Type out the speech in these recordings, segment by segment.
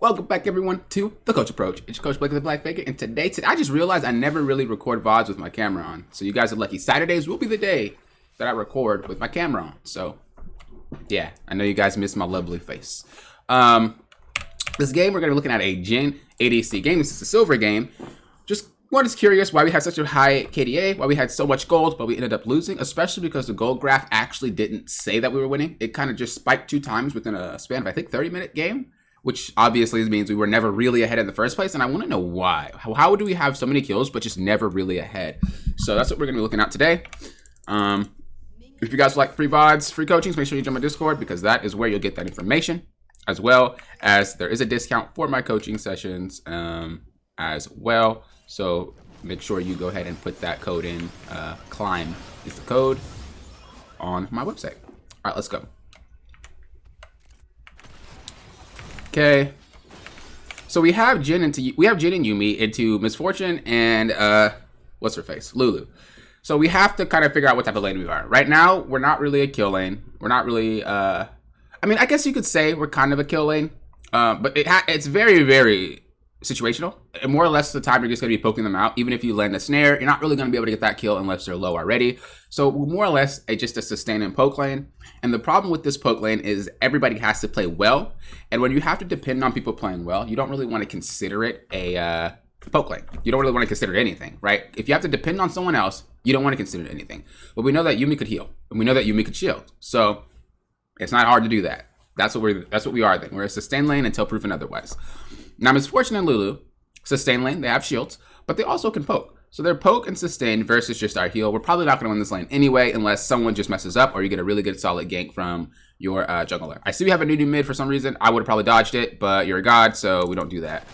Welcome back, everyone, to The Coach Approach. It's your Coach Blake of the Black Faker, and today I just realized I never really record VODs with my camera on. So you guys are lucky. Saturdays will be the day that I record with my camera on. So, yeah, I know you guys miss my lovely face. This game, we're going to be looking at a Jhin ADC game. This is a silver game. Just one is curious why we had such a high KDA, why we had so much gold, but we ended up losing, especially because the gold graph actually didn't say that we were winning. It kind of just spiked 2 times within a span of, I think, 30-minute game, which obviously means we were never really ahead in the first place, and I want to know why. How do we have so many kills, but just never really ahead? So that's what we're going to be looking at today. If you guys like free VODs, free coachings, make sure you join my Discord, because that is where you'll get that information, as well as there is a discount for my coaching sessions as well. So make sure you go ahead and put that code in. Climb is the code on my website. All right, let's go. Okay, so we have Jhin and Yumi into Misfortune and what's her face, Lulu. So we have to kind of figure out what type of lane we are. Right now, we're not really a kill lane. We're not really. I mean, I guess you could say we're kind of a kill lane, but it's very, very situational. And more or less the time you're just going to be poking them out. Even if you land a snare, you're not really going to be able to get that kill unless they're low already. So more or less just a sustain and poke lane. And the problem with this poke lane is everybody has to play well. And when you have to depend on people playing well, you don't really want to consider it a poke lane. You don't really want to consider it anything, right? If you have to depend on someone else, you don't want to consider it anything. But we know that Yumi could heal, and we know that Yumi could shield. So it's not hard to do that. That's what we are then. We're a sustain lane until proven otherwise. Now, Misfortune and Lulu, sustain lane, they have shields, but they also can poke. So they're poke and sustain versus just our heal. We're probably not going to win this lane anyway, unless someone just messes up or you get a really good solid gank from your jungler. I see we have a new mid for some reason. I would have probably dodged it, but you're a god, so we don't do that.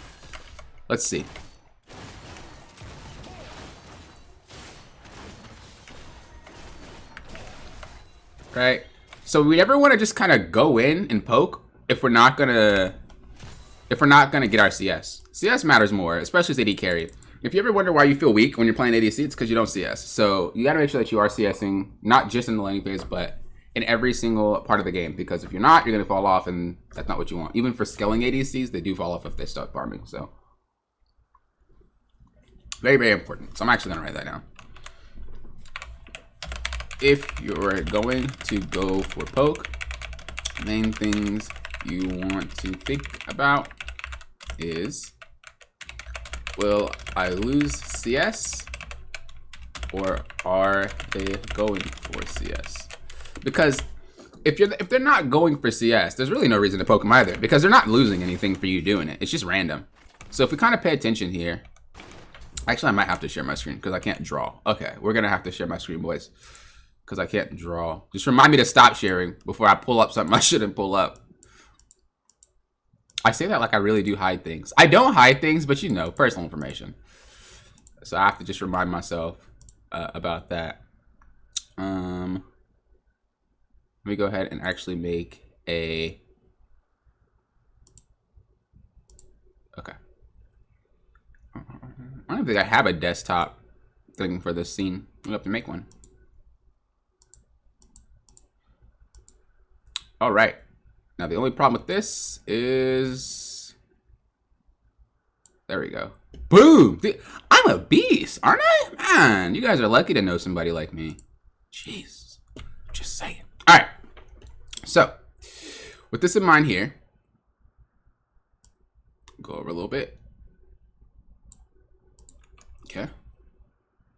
Let's see. Right? So we never want to just kind of go in and poke if we're not gonna get our CS. CS matters more, especially as AD carry. If you ever wonder why you feel weak when you're playing ADC, it's because you don't CS. So you got to make sure that you are CSing, not just in the laning phase, but in every single part of the game. Because if you're not, you're going to fall off, and that's not what you want. Even for scaling ADCs, they do fall off if they start farming. So very, very important. So I'm actually going to write that down. If you're going to go for poke, main things you want to think about is, will I lose CS, or are they going for CS? Because if they're not going for CS, there's really no reason to poke them either, because they're not losing anything for you doing it. It's just random. So if we kind of pay attention here, actually I might have to share my screen because I can't draw. Okay, we're gonna have to share my screen, boys, because I can't draw. Just remind me to stop sharing before I pull up something I shouldn't pull up. I say that like I really do hide things. I don't hide things, but you know, personal information. So I have to just remind myself about that. Let me go ahead and actually make a... Okay. I don't think I have a desktop thing for this scene. We have to make one. All right. Now, the only problem with this is... There we go. Boom! I'm a beast, aren't I? Man, you guys are lucky to know somebody like me. Jeez. Just saying. All right. So, with this in mind here, go over a little bit. Okay.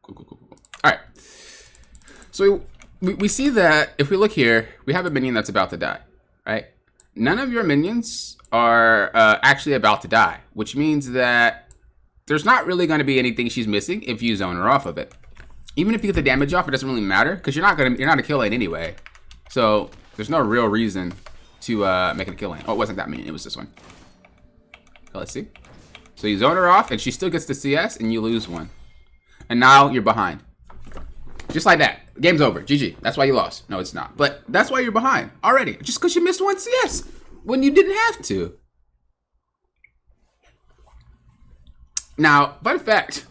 Cool. All right. So, we see that if we look here, we have a minion that's about to die, right? None of your minions are actually about to die, which means that there's not really going to be anything she's missing if you zone her off of it. Even if you get the damage off, it doesn't really matter because you're not a kill lane anyway. So there's no real reason to make it a kill lane. Oh, it wasn't that minion; it was this one. So let's see. So you zone her off, and she still gets the CS, and you lose one, and now you're behind. Just like that. Game's over. GG. That's why you lost. No, it's not. But that's why you're behind already. Just because you missed one CS when you didn't have to. Now, fun fact.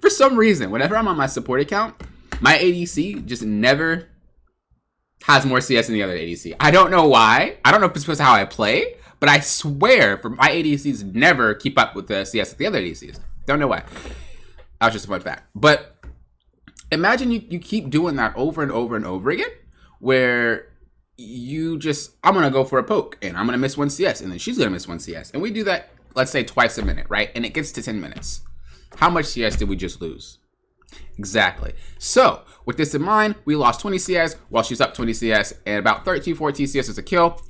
For some reason, whenever I'm on my support account, my ADC just never has more CS than the other ADC. I don't know why. I don't know if it's because of how I play, But I swear, for my ADCs never keep up with the CS of the other ADCs. Don't know why. That was just a fun fact. But imagine you keep doing that over and over and over again, where you just, I'm going to go for a poke, and I'm going to miss one CS, and then she's going to miss one CS. And we do that, let's say, twice a minute, right? And it gets to 10 minutes. How much CS did we just lose? Exactly. So, with this in mind, we lost 20 CS while she's up 20 CS, and about 13, 14 CS is a kill.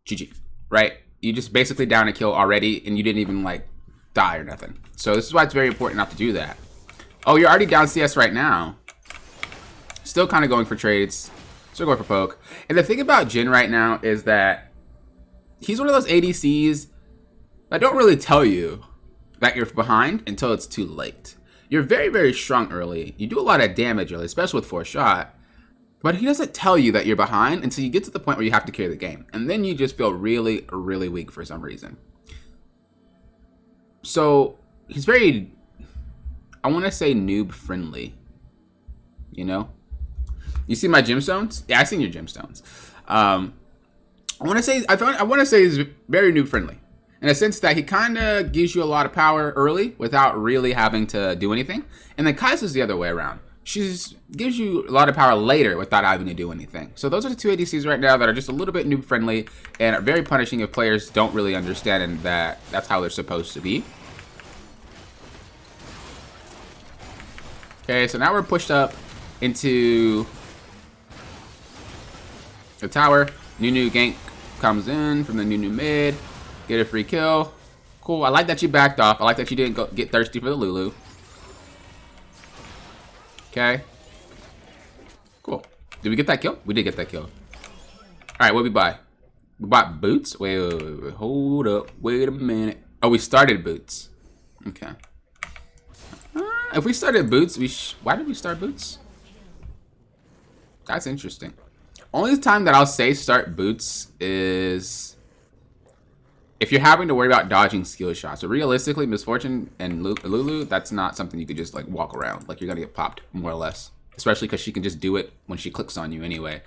GG, right? You just basically down a kill already, and you didn't even, like, die or nothing. So, this is why it's very important not to do that. Oh, you're already down CS right now. Still kind of going for trades. Still going for poke. And the thing about Jhin right now is that he's one of those ADCs that don't really tell you that you're behind until it's too late. You're very, very strong early. You do a lot of damage early, especially with 4-shot. But he doesn't tell you that you're behind until you get to the point where you have to carry the game. And then you just feel really, really weak for some reason. So, he's very, I want to say noob friendly. You know? You see my gemstones? Yeah, I seen your gemstones. I want to say he's very noob friendly. In a sense that he kind of gives you a lot of power early without really having to do anything. And then Kai'Sa's the other way around. She gives you a lot of power later without having to do anything. So those are the two ADCs right now that are just a little bit noob friendly and are very punishing if players don't really understand and that's how they're supposed to be. Okay, so now we're pushed up into the tower. Nunu gank comes in from the Nunu mid. Get a free kill. Cool. I like that you backed off. I like that you didn't get thirsty for the Lulu. Okay. Cool. Did we get that kill? We did get that kill. Alright, what did we buy? We bought boots? Wait. Hold up. Wait a minute. Oh, we started boots. Okay. If we started boots, why did we start boots? That's interesting. Only time that I'll say start boots is if you're having to worry about dodging skill shots. So realistically, Misfortune and Lulu, that's not something you could just like walk around. Like you're gonna get popped more or less. Especially because she can just do it when she clicks on you anyway.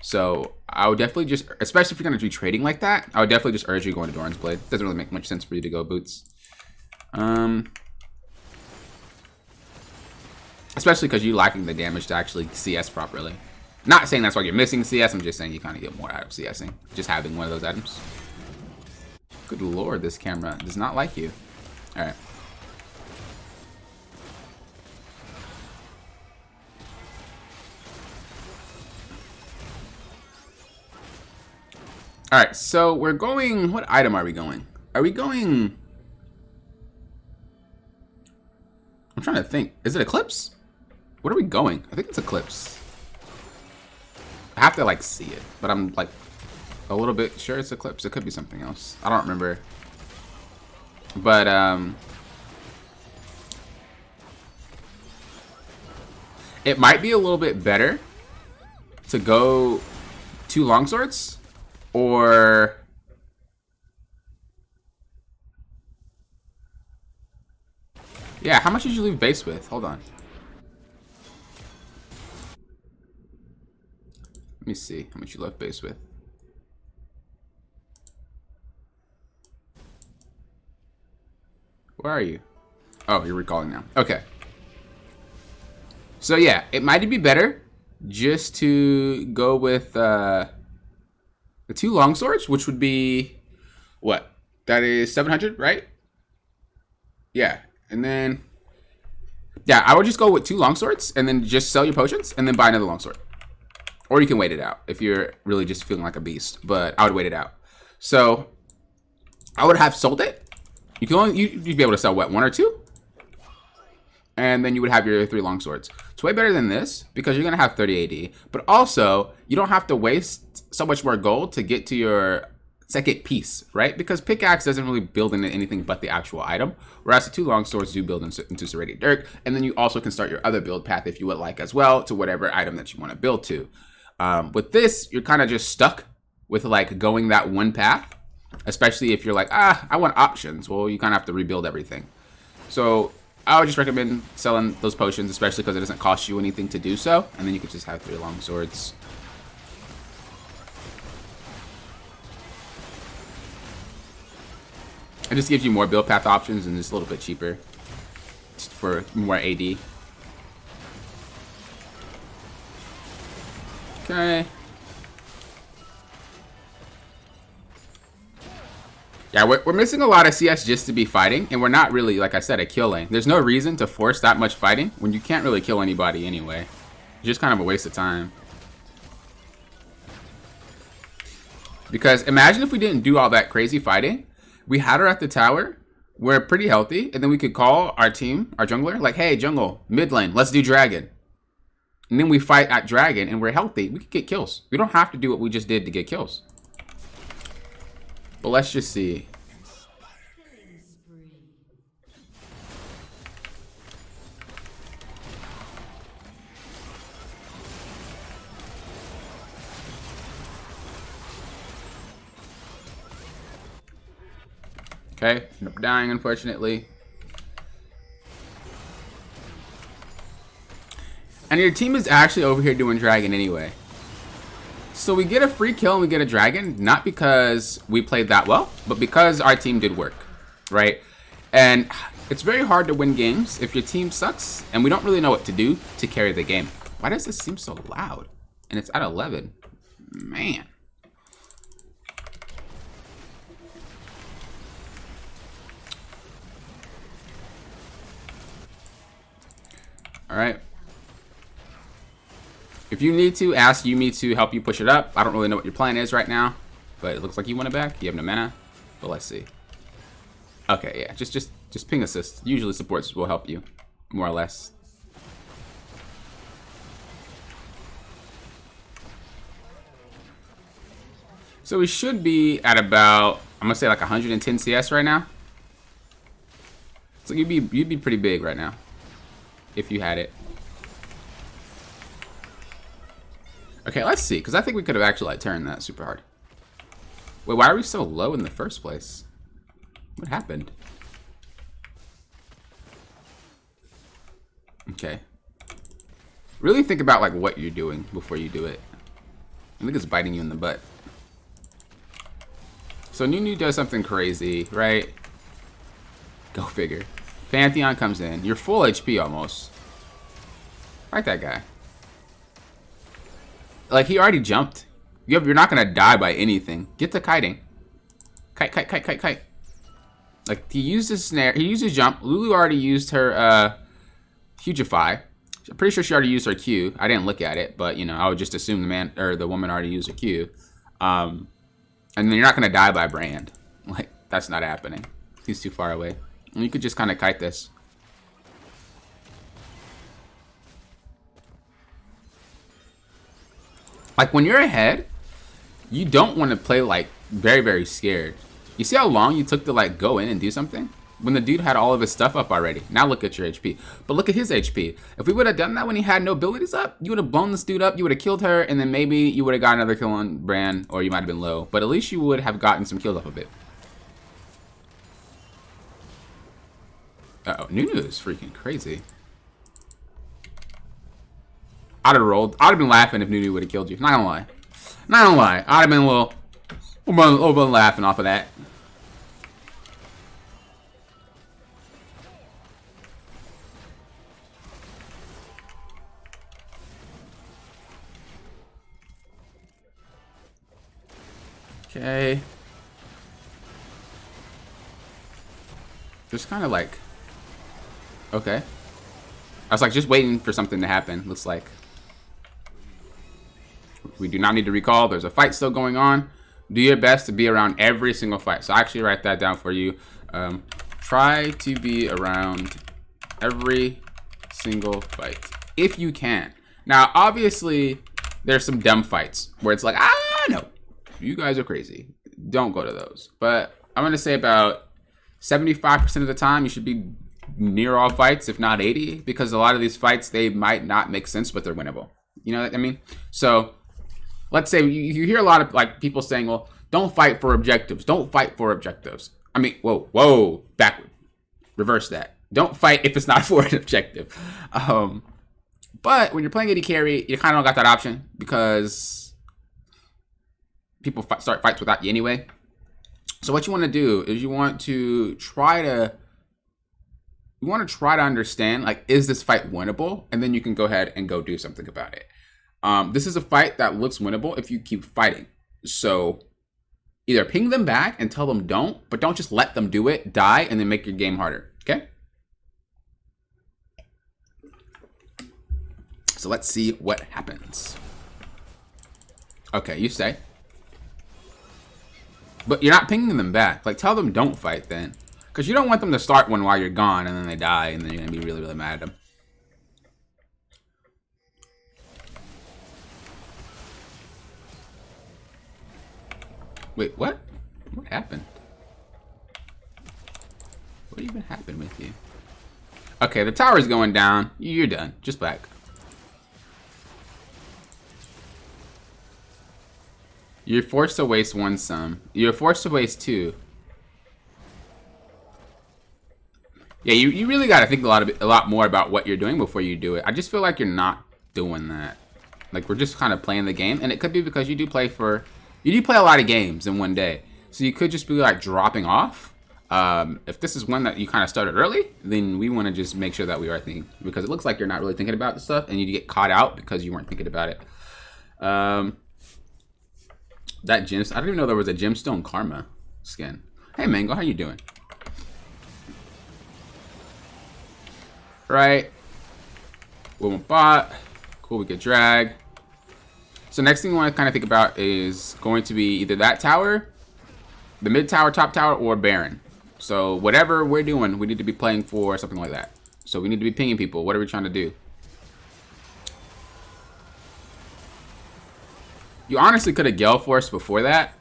So I would definitely just, especially if you're gonna do trading like that, I would definitely just urge you going to Doran's Blade. Doesn't really make much sense for you to go boots. Especially because you're lacking the damage to actually CS properly. Not saying that's why you're missing CS, I'm just saying you kind of get more out of CSing. Just having one of those items. Good lord, this camera does not like you. Alright. Alright, so we're going, what item are we going? Are we going, I'm trying to think. Is it Eclipse? What are we going? I think it's Eclipse. I have to like see it, but I'm like a little bit sure it's Eclipse. It could be something else. I don't remember. But it might be a little bit better to go 2 longswords or yeah, how much did you leave base with? Hold on. Let me see how much you left base with. Where are you? Oh, you're recalling now. Okay. So yeah, it might be better just to go with the 2 longswords, which would be what? That is 700, right? Yeah, and then yeah, I would just go with 2 longswords and then just sell your potions and then buy another longsword. Or you can wait it out if you're really just feeling like a beast. But I would wait it out. So I would have sold it. You can only you'd be able to sell what, 1 or 2, and then you would have your 3 longswords. It's way better than this because you're gonna have 30 AD. But also you don't have to waste so much more gold to get to your second piece, right? Because pickaxe doesn't really build into anything but the actual item, whereas the 2 longswords do build into Serrated Dirk, and then you also can start your other build path if you would like as well to whatever item that you want to build to. With this, you're kind of just stuck with like going that one path, especially if you're like, I want options. Well, you kind of have to rebuild everything. So I would just recommend selling those potions, especially because it doesn't cost you anything to do so, and then you could just have 3 longswords. It just gives you more build path options and it's a little bit cheaper for more AD. Okay. Yeah, we're missing a lot of CS just to be fighting, and we're not really, like I said, a kill lane. There's no reason to force that much fighting when you can't really kill anybody anyway. It's just kind of a waste of time. Because imagine if we didn't do all that crazy fighting. We had her at the tower. We're pretty healthy, and then we could call our team, our jungler, like, hey, jungle, mid lane, let's do dragon. And then we fight at dragon, and we're healthy. We could get kills. We don't have to do what we just did to get kills. But let's just see. Okay, end up dying, unfortunately. And your team is actually over here doing dragon anyway. So we get a free kill and we get a dragon, not because we played that well, but because our team did work, right? And it's very hard to win games if your team sucks and we don't really know what to do to carry the game. Why does this seem so loud? And it's at 11. Man. All right. If you need to, ask Yumi to help you push it up. I don't really know what your plan is right now, but it looks like you want it back. You have no mana, but let's see. Okay, yeah, just ping assist. Usually supports will help you, more or less. So we should be at about, I'm gonna say like 110 CS right now. So you'd be pretty big right now if you had it. Okay, let's see, because I think we could have actually like turned that super hard. Wait, why are we so low in the first place? What happened? Okay. Really think about like what you're doing before you do it. I think it's biting you in the butt. So Nunu does something crazy, right? Go figure. Pantheon comes in. You're full HP almost. Fight that guy. Like, he already jumped. You're not going to die by anything. Get to kiting. Kite, kite, kite, kite, kite. Like, he used his snare. He used his jump. Lulu already used her Hugify. I'm pretty sure she already used her Q. I didn't look at it, but, you know, I would just assume the man or the woman already used her Q. And then you're not going to die by Brand. Like, that's not happening. He's too far away. And you could just kind of kite this. Like, when you're ahead, you don't want to play, like, very, very scared. You see how long you took to, like, go in and do something? When the dude had all of his stuff up already. Now look at your HP. But look at his HP. If we would have done that when he had no abilities up, you would have blown this dude up, you would have killed her, and then maybe you would have got another kill on Bran, or you might have been low. But at least you would have gotten some kills up a bit. Uh-oh, Nunu is freaking crazy. I'd have rolled. I'd have been laughing if Nunu would have killed you. Not gonna lie. Not gonna lie. I'd have been a little laughing off of that. Okay. Just kind of like... Okay. I was like just waiting for something to happen. Looks like we do not need to recall. There's a fight still going on. Do your best to be around every single fight. So I actually write that down for you. Try to be around every single fight if you can. Now, obviously, there's some dumb fights where it's like, no, you guys are crazy. Don't go to those. But I'm gonna say about 75% of the time you should be near all fights, if not 80, because a lot of these fights, they might not make sense, but they're winnable. You know what I mean? So let's say you hear a lot of like people saying, well, don't fight for objectives. Don't fight for objectives. I mean, whoa, backward. Reverse that. Don't fight if it's not for an objective. But when you're playing AD carry, you kind of don't got that option because people start fights without you anyway. So what you want to do is you want to try to understand, like, is this fight winnable? And then you can go ahead and go do something about it. This is a fight that looks winnable if you keep fighting. So either ping them back and tell them don't, but don't just let them do it, die, and then make your game harder. Okay? So let's see what happens. Okay, you say. But you're not pinging them back. Like, tell them don't fight then. Because you don't want them to start one while you're gone and then they die and then you're going to be really, really mad at them. Wait, what? What happened? What even happened with you? Okay, the tower's going down. You're done. Just back. You're forced to waste one sum. You're forced to waste two. Yeah, you really got to think a lot more about what you're doing before you do it. I just feel like you're not doing that. Like, we're just kind of playing the game, and it could be because you do play a lot of games in one day. So you could just be like dropping off. If this is one that you kind of started early, then we want to just make sure that we are thinking, because it looks like you're not really thinking about the stuff and you get caught out because you weren't thinking about it. That gem, I didn't even know there was a gemstone karma skin. Hey Mango, how you doing? Right. We went bot. Cool, we get drag. So next thing we want to kind of think about is going to be either that tower, the mid tower, top tower, or Baron. So whatever we're doing, we need to be playing for something like that. So we need to be pinging people. What are we trying to do? You honestly could have Gale Force before that.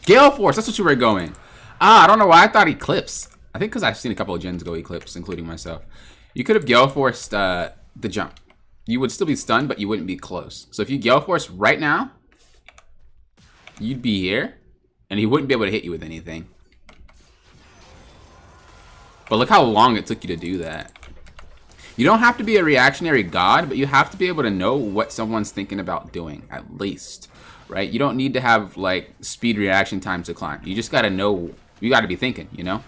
Gale Force, that's what you were going. I don't know why I thought Eclipse. I think because I've seen a couple of gens go Eclipse, including myself. You could have Gale Forced the jump. You would still be stunned, but you wouldn't be close. So if you Gale Force right now, you'd be here, and he wouldn't be able to hit you with anything. But look how long it took you to do that. You don't have to be a reactionary god, but you have to be able to know what someone's thinking about doing, at least, right? You don't need to have, like, speed reaction times to climb. You just got to know, you got to be thinking, you know?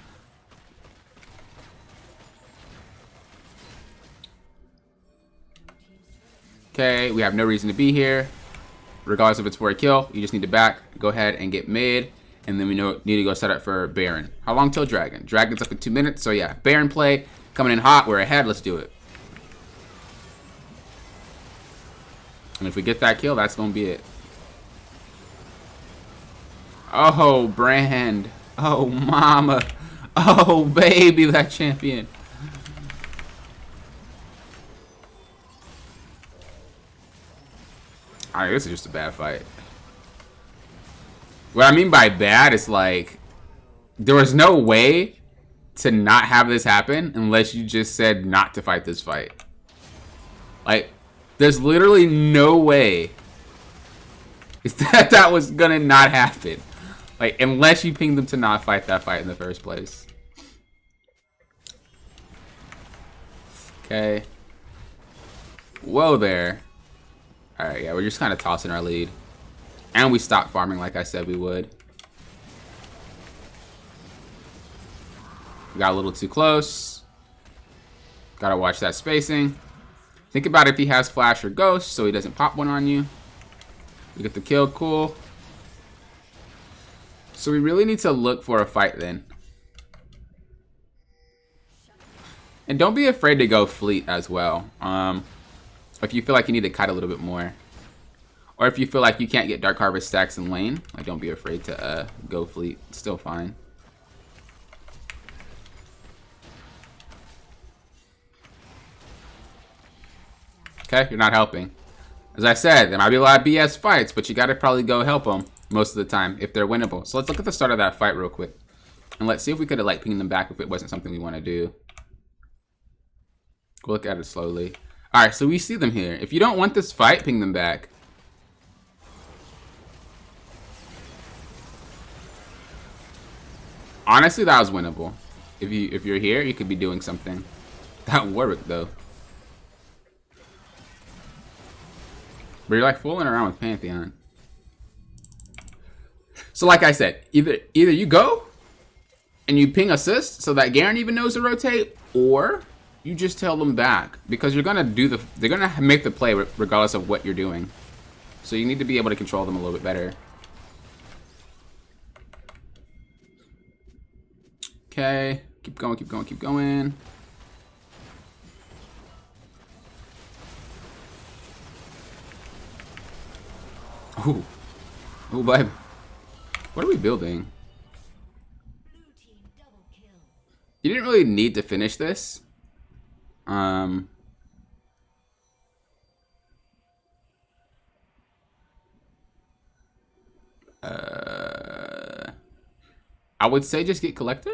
Okay, we have no reason to be here. Regardless if it's for a kill, you just need to back, go ahead and get mid, and then we need to go set up for Baron. How long till Dragon? Dragon's up in 2 minutes, so yeah, Baron play, coming in hot, we're ahead, let's do it. And if we get that kill, that's gonna be it. Oh, Brand. Oh, mama. Oh, baby, that champion. Alright, this is just a bad fight. What I mean by bad is, like, there was no way to not have this happen unless you just said not to fight this fight. Like, there's literally no way that was gonna not happen. Like, unless you pinged them to not fight that fight in the first place. Okay. Whoa there. Alright, yeah, we're just kind of tossing our lead. And we stopped farming like I said we would. We got a little too close. Gotta watch that spacing. Think about if he has flash or ghost so he doesn't pop one on you. We get the kill, cool. So we really need to look for a fight then. And don't be afraid to go fleet as well. If you feel like you need to kite a little bit more. Or if you feel like you can't get Dark Harvest stacks in lane, like, don't be afraid to go fleet. It's still fine. Okay, you're not helping. As I said, there might be a lot of BS fights, but you gotta probably go help them most of the time if they're winnable. So let's look at the start of that fight real quick. And let's see if we could have, like, pinged them back if it wasn't something we want to do. We'll look at it slowly. Alright, so we see them here. If you don't want this fight, ping them back. Honestly, that was winnable. If you're here, you could be doing something. That Warwick, though. But you're, like, fooling around with Pantheon. So So like I said, either you go and you ping assist so that Garen even knows to rotate, or you just tell them back, because you're gonna they're gonna make the play regardless of what you're doing. So you need to be able to control them a little bit better. Okay, keep going, keep going, keep going. Ooh, ooh, babe. What are we building? You didn't really need to finish this. I would say just get Collector.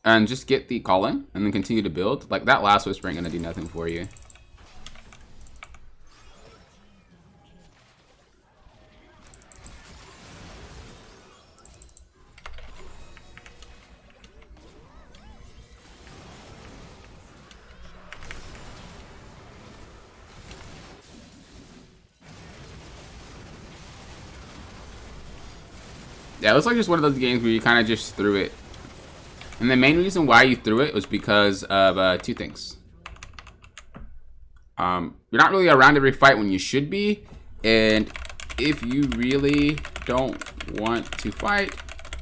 And just get the calling, and then continue to build. Like, that last whisper ain't gonna do nothing for you. Yeah, it looks like just one of those games where you kind of just threw it. And the main reason why you threw it was because of two things. You're not really around every fight when you should be. And if you really don't want to fight,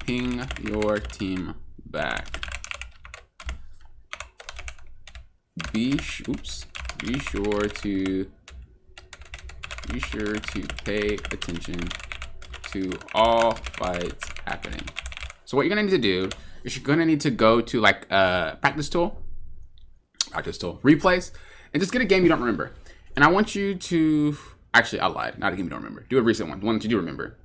ping your team back. Be sure to pay attention to all fights happening. So what you're gonna need to do is you're gonna need to go to like practice tool, replays, and just get a game you don't remember. And I want you to actually, I lied, not a game you don't remember. Do a recent one that you do remember.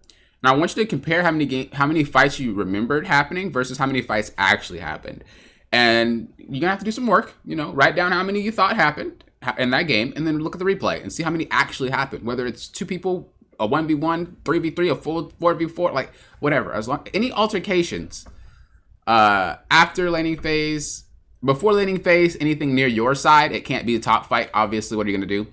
And I want you to compare how many fights you remembered happening versus how many fights actually happened. And you're gonna have to do some work. You know, write down how many you thought happened in that game, and then look at the replay and see how many actually happened. Whether it's two people, a 1v1, 3v3, a full 4v4, like whatever. As long any altercations after laning phase, before laning phase, anything near your side, it can't be a top fight. Obviously, what are you gonna do?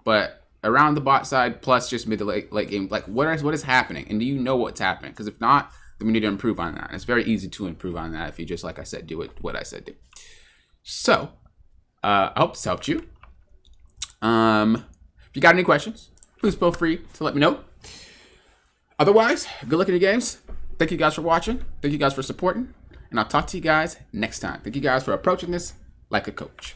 But around the bot side, plus just mid to late game, like what is happening, and do you know what's happening? Because if not, then we need to improve on that. And it's very easy to improve on that if you just, like I said, do what I said do. So I hope this helped you. If you got any questions, please feel free to let me know. Otherwise, good luck in your games. Thank you guys for watching. Thank you guys for supporting. And I'll talk to you guys next time. Thank you guys for approaching this like a coach.